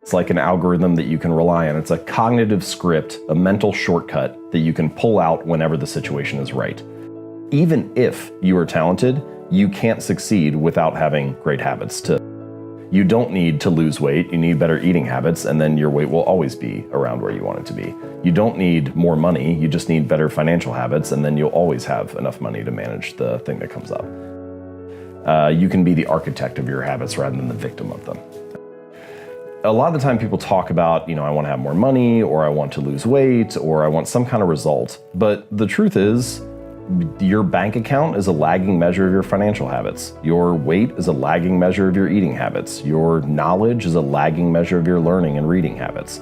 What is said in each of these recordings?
It's like an algorithm that you can rely on. It's a cognitive script, a mental shortcut that you can pull out whenever the situation is right. Even if you are talented, you can't succeed without having great habits. You don't need to lose weight, you need better eating habits, and then your weight will always be around where you want it to be. You don't need more money, you just need better financial habits, and then you'll always have enough money to manage the thing that comes up. You can be the architect of your habits rather than the victim of them. A lot of the time people talk about, I want to have more money, or I want to lose weight, or I want some kind of result. But the truth is, your bank account is a lagging measure of your financial habits. Your weight is a lagging measure of your eating habits. Your knowledge is a lagging measure of your learning and reading habits.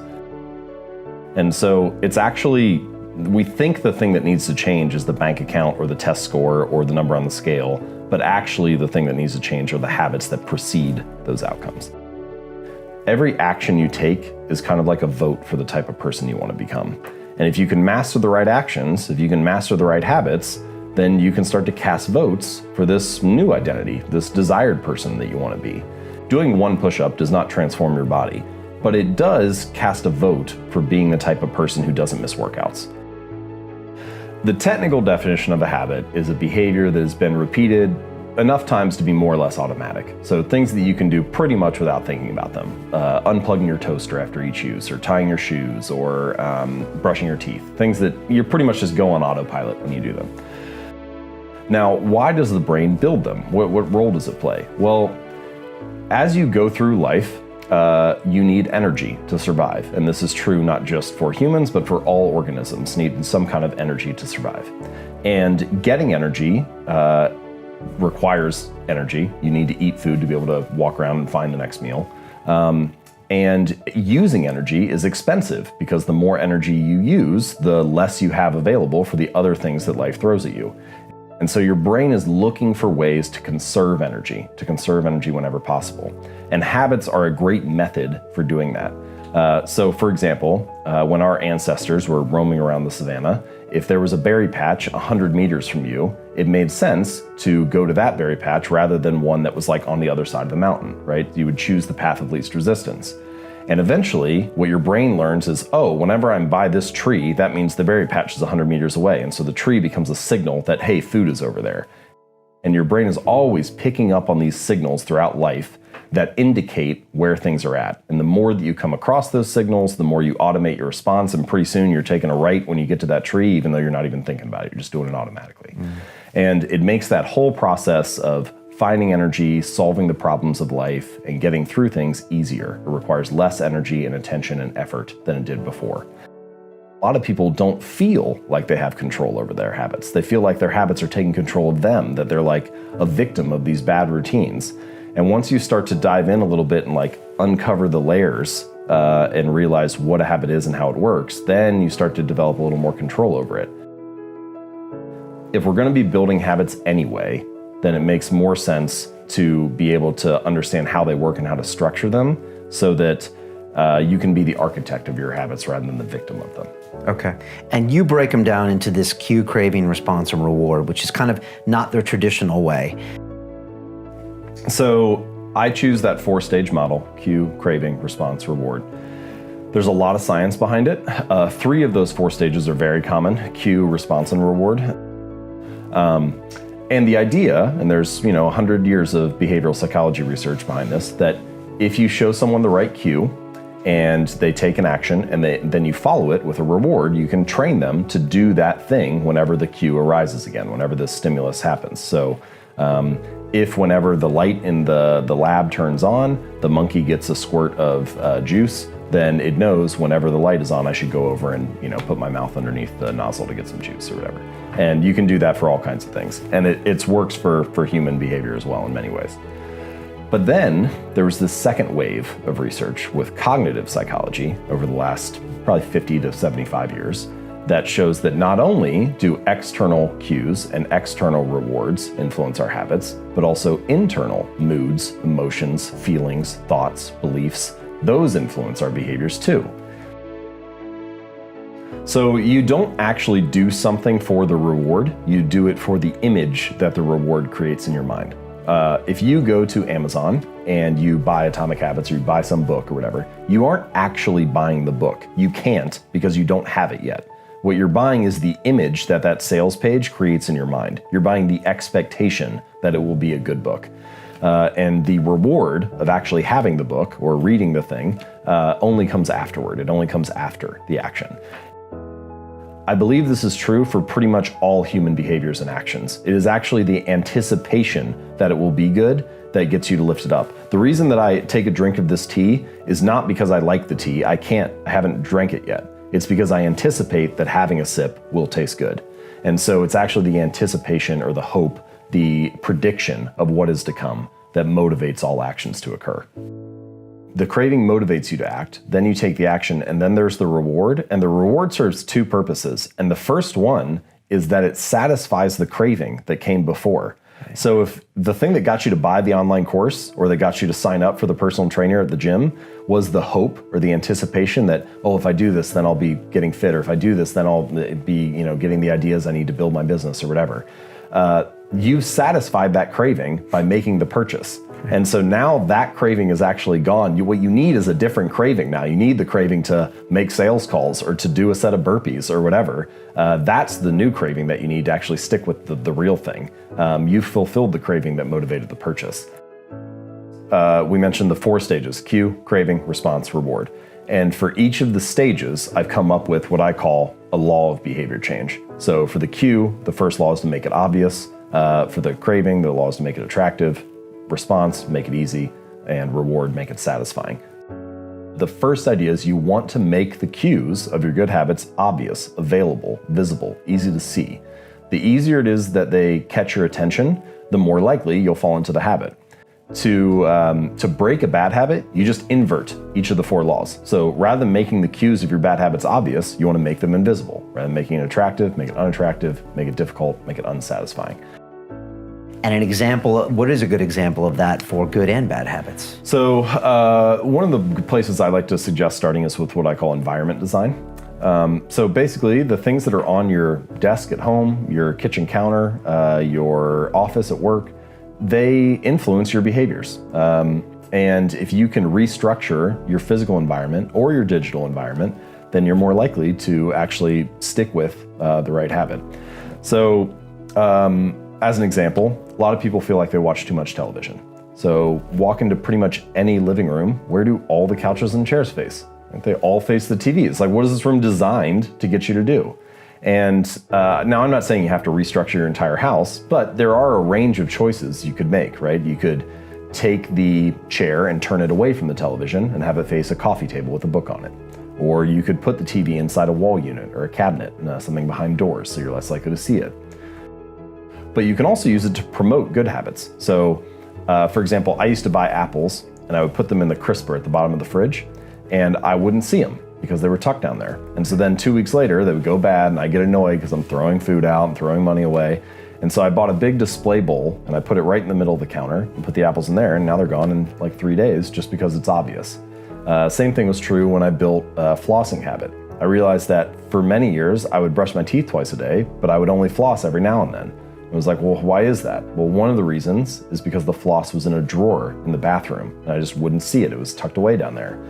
And so it's actually, we think the thing that needs to change is the bank account or the test score or the number on the scale, but actually the thing that needs to change are the habits that precede those outcomes. Every action you take is kind of like a vote for the type of person you want to become. And if you can master the right actions, if you can master the right habits, then you can start to cast votes for this new identity, this desired person that you want to be. Doing one push-up does not transform your body, but it does cast a vote for being the type of person who doesn't miss workouts. The technical definition of a habit is a behavior that has been repeated enough times to be more or less automatic. So things that you can do pretty much without thinking about them. Unplugging your toaster after each use, or tying your shoes, or brushing your teeth. Things that you pretty much just go on autopilot when you do them. Now, why does the brain build them? What role does it play? Well, as you go through life, you need energy to survive. And this is true not just for humans, but for all organisms need some kind of energy to survive. And getting energy requires energy. You need to eat food to be able to walk around and find the next meal. And using energy is expensive because the more energy you use, the less you have available for the other things that life throws at you. And so your brain is looking for ways to conserve energy whenever possible. And habits are a great method for doing that. So for example, when our ancestors were roaming around the savannah, if there was a berry patch 100 meters from you, it made sense to go to that berry patch rather than one that was like on the other side of the mountain, right? You would choose the path of least resistance. And eventually, what your brain learns is, oh, whenever I'm by this tree, that means the berry patch is 100 meters away. And so the tree becomes a signal that, hey, food is over there. And your brain is always picking up on these signals throughout life that indicate where things are at. And the more that you come across those signals, the more you automate your response, and pretty soon you're taking a right when you get to that tree, even though you're not even thinking about it, you're just doing it automatically. And it makes that whole process of finding energy, solving the problems of life, and getting through things easier. It requires less energy and attention and effort than it did before. A lot of people don't feel like they have control over their habits. They feel like their habits are taking control of them, that they're like a victim of these bad routines. And once you start to dive in a little bit and like uncover the layers and realize what a habit is and how it works, then you start to develop a little more control over it. If we're going to be building habits anyway, then it makes more sense to be able to understand how they work and how to structure them so that you can be the architect of your habits rather than the victim of them. Okay. And you break them down into this cue, craving, response, and reward, which is kind of not their traditional way. So I choose that 4-stage model: cue, craving, response, reward. There's a lot of science behind it. 3 of those 4 stages are very common: cue, response, and reward. And the idea, and there's 100 years of behavioral psychology research behind this, that if you show someone the right cue and they take an action and then you follow it with a reward, you can train them to do that thing whenever the cue arises again, whenever the stimulus happens. So if whenever the light in the lab turns on, the monkey gets a squirt of juice, then it knows whenever the light is on, I should go over and put my mouth underneath the nozzle to get some juice or whatever. And you can do that for all kinds of things. And it works for human behavior as well in many ways. But then there was this second wave of research with cognitive psychology over the last probably 50 to 75 years that shows that not only do external cues and external rewards influence our habits, but also internal moods, emotions, feelings, thoughts, beliefs, those influence our behaviors too. So you don't actually do something for the reward, you do it for the image that the reward creates in your mind. If you go to Amazon and you buy Atomic Habits or you buy some book or whatever, you aren't actually buying the book. You can't because you don't have it yet. What you're buying is the image that that sales page creates in your mind. You're buying the expectation that it will be a good book. And the reward of actually having the book or reading the thing only comes afterward. It only comes after the action. I believe this is true for pretty much all human behaviors and actions. It is actually the anticipation that it will be good that gets you to lift it up. The reason that I take a drink of this tea is not because I like the tea. I haven't drank it yet. It's because I anticipate that having a sip will taste good. And so it's actually the anticipation or the hope, the prediction of what is to come that motivates all actions to occur. The craving motivates you to act, then you take the action, and then there's the reward, and the reward serves two purposes. And the first one is that it satisfies the craving that came before. Okay. So if the thing that got you to buy the online course or that got you to sign up for the personal trainer at the gym was the hope or the anticipation that, oh, if I do this, then I'll be getting fit, or if I do this, then I'll be, getting the ideas I need to build my business or whatever. You've satisfied that craving by making the purchase. And so now that craving is actually gone. What you need is a different craving now. You need the craving to make sales calls or to do a set of burpees or whatever. That's the new craving that you need to actually stick with the real thing. You've fulfilled the craving that motivated the purchase. We mentioned the 4 stages: cue, craving, response, reward. And for each of the stages, I've come up with what I call a law of behavior change. So for the cue, the first law is to make it obvious. For the craving, the law is to make it attractive. Response, make it easy, and reward, make it satisfying. The first idea is you want to make the cues of your good habits obvious, available, visible, easy to see. The easier it is that they catch your attention, the more likely you'll fall into the habit. To break a bad habit, you just invert each of the 4 laws. So rather than making the cues of your bad habits obvious, you want to make them invisible. Rather than making it attractive, make it unattractive, make it difficult, make it unsatisfying. And an example, what is a good example of that for good and bad habits? So one of the places I like to suggest starting is with what I call environment design. So basically the things that are on your desk at home, your kitchen counter, your office at work, they influence your behaviors. And if you can restructure your physical environment or your digital environment, then you're more likely to actually stick with the right habit. So as an example, a lot of people feel like they watch too much television. So walk into pretty much any living room, where do all the couches and chairs face? They all face the TV. It's like, what is this room designed to get you to do? And now I'm not saying you have to restructure your entire house, but there are a range of choices you could make, right? You could take the chair and turn it away from the television and have it face a coffee table with a book on it. Or you could put the TV inside a wall unit or a cabinet, something behind doors, so you're less likely to see it. But you can also use it to promote good habits. So, for example, I used to buy apples and I would put them in the crisper at the bottom of the fridge and I wouldn't see them because they were tucked down there. And so then 2 weeks later, they would go bad and I get annoyed because I'm throwing food out and throwing money away. And so I bought a big display bowl and I put it right in the middle of the counter and put the apples in there, and now they're gone in like 3 days just because it's obvious. Same thing was true when I built a flossing habit. I realized that for many years, I would brush my teeth twice a day, but I would only floss every now and then. It was like, well, why is that? Well, one of the reasons is because the floss was in a drawer in the bathroom and I just wouldn't see it. It was tucked away down there.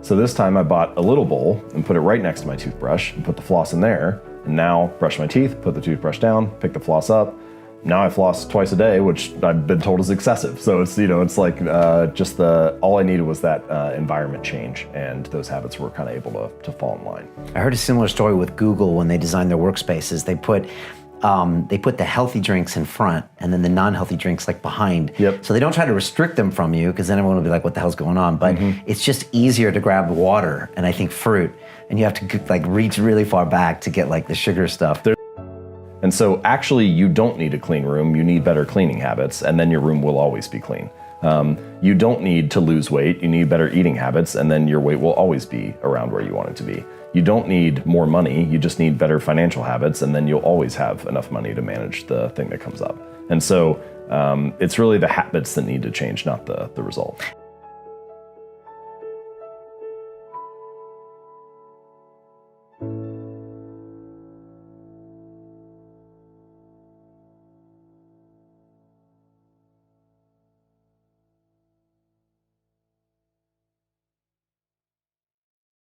So this time I bought a little bowl and put it right next to my toothbrush and put the floss in there, and now brush my teeth, put the toothbrush down, pick the floss up. Now I floss twice a day, which I've been told is excessive. So it's, it's like just all I needed was that environment change, and those habits were kind of able to fall in line. I heard a similar story with Google when they designed their workspaces. They put the healthy drinks in front and then the non-healthy drinks like behind. Yep. So they don't try to restrict them from you, because then everyone will be like, what the hell's going on? But it's just easier to grab water and I think fruit, and you have to like reach really far back to get like the sugar stuff. And so actually you don't need a clean room, you need better cleaning habits, and then your room will always be clean. You don't need to lose weight, you need better eating habits, and then your weight will always be around where you want it to be. You don't need more money, you just need better financial habits, and then you'll always have enough money to manage the thing that comes up. And so it's really the habits that need to change, not the result.